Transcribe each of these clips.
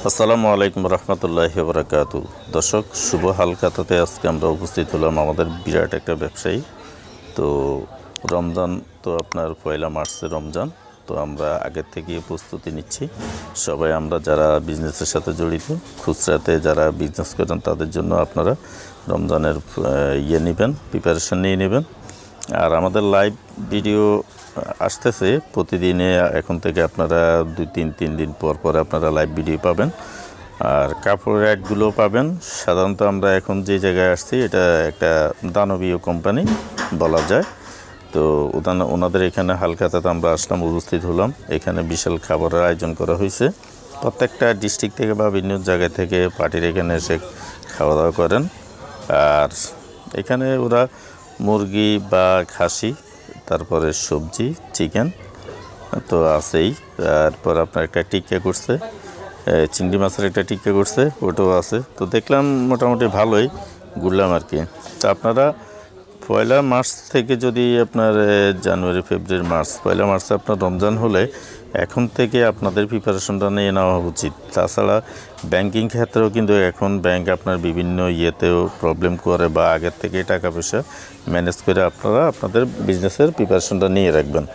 আসসালামু আলাইকুম রহমতুল্লাহি ওয়া বারাকাতু। দর্শক, শুভ হালখাতাতে আজকে আমরা উপস্থিত হলাম আমাদের বিরাট একটা ব্যবসায়ী। তো রমজান তো আপনার 1 মার্চে রমজান। তো আমরা আগের থেকে প্রস্তুতি নিচ্ছি। সবাই আমরা যারা বিজনেসের সাথে জড়িত, খুচরাতে যারা বিজনেস করেন তাদের জন্য আপনারা রমজানের নেবেন, প্রিপারেশন নিয়ে নেবেন। আর আমাদের লাইভ ভিডিও আসতেছে প্রতিদিনে। এখন থেকে আপনারা 2-3 দিন পর পর আপনারা লাইভ ভিডিও পাবেন। আর কাপড়ের অ্যাডগুলো পাবেন। সাধারণত আমরা এখন যে জায়গায় আসছি এটা একটা দানবীয় কোম্পানি বলা যায়। তো ওনাদের এখানে হালখাতাতে আমরা আসলাম, উপস্থিত হলাম। এখানে বিশাল খাবারের আয়োজন করা হয়েছে। প্রত্যেকটা ডিস্ট্রিক্ট থেকে বা বিভিন্ন জায়গা থেকে পার্টির এখানে এসে খাওয়া দাওয়া করেন। আর এখানে ওরা মুরগি বা খাসি, তারপরে সবজি, চিকেন তো আছেই। তারপর আপনার একটা টিক্কা করছে, চিংড়ি মাছের একটা টিক্কা করছে, ওটাও আছে। তো দেখলাম মোটামুটি ভালোই, ঘুরলাম আর কি। তো আপনারা 1 মার্চ থেকে যদি আপনার জানুয়ারি, ফেব্রুয়ারি, মার্চ, 1 মার্চে আপনার রমজান হলে এখন থেকে আপনাদের প্রিপারেশনটা নিয়ে নেওয়া উচিত। তাছাড়া ব্যাংকিং ক্ষেত্রেও কিন্তু এখন ব্যাংক আপনার বিভিন্ন ইয়েতেও প্রবলেম করে বা আগের থেকে টাকা পয়সা ম্যানেজ করে আপনারা আপনাদের বিজনেসের প্রিপারেশনটা নিয়ে রাখবেন।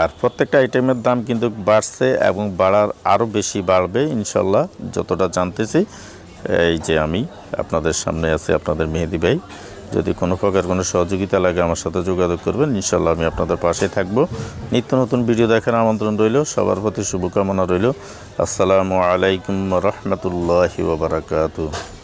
আর প্রত্যেকটা আইটেমের দাম কিন্তু বাড়ছে এবং বাড়ার আরও বেশি বাড়বে ইনশাল্লাহ, যতটা জানতেছি। এই যে আমি আপনাদের সামনে আছি, আপনাদের মেহেদি ভাই। যদি কোনো প্রকার কোনো সহযোগিতা লাগে আমার সাথে যোগাযোগ করবেন, ইনশাল্লাহ আমি আপনাদের পাশে থাকবো। নিত্য নতুন ভিডিও দেখার আমন্ত্রণ রইল, সবার প্রতি শুভকামনা রইল। আসসালামু আলাইকুম রহমতুল্লাহি ওয়া বারাকাতুহু।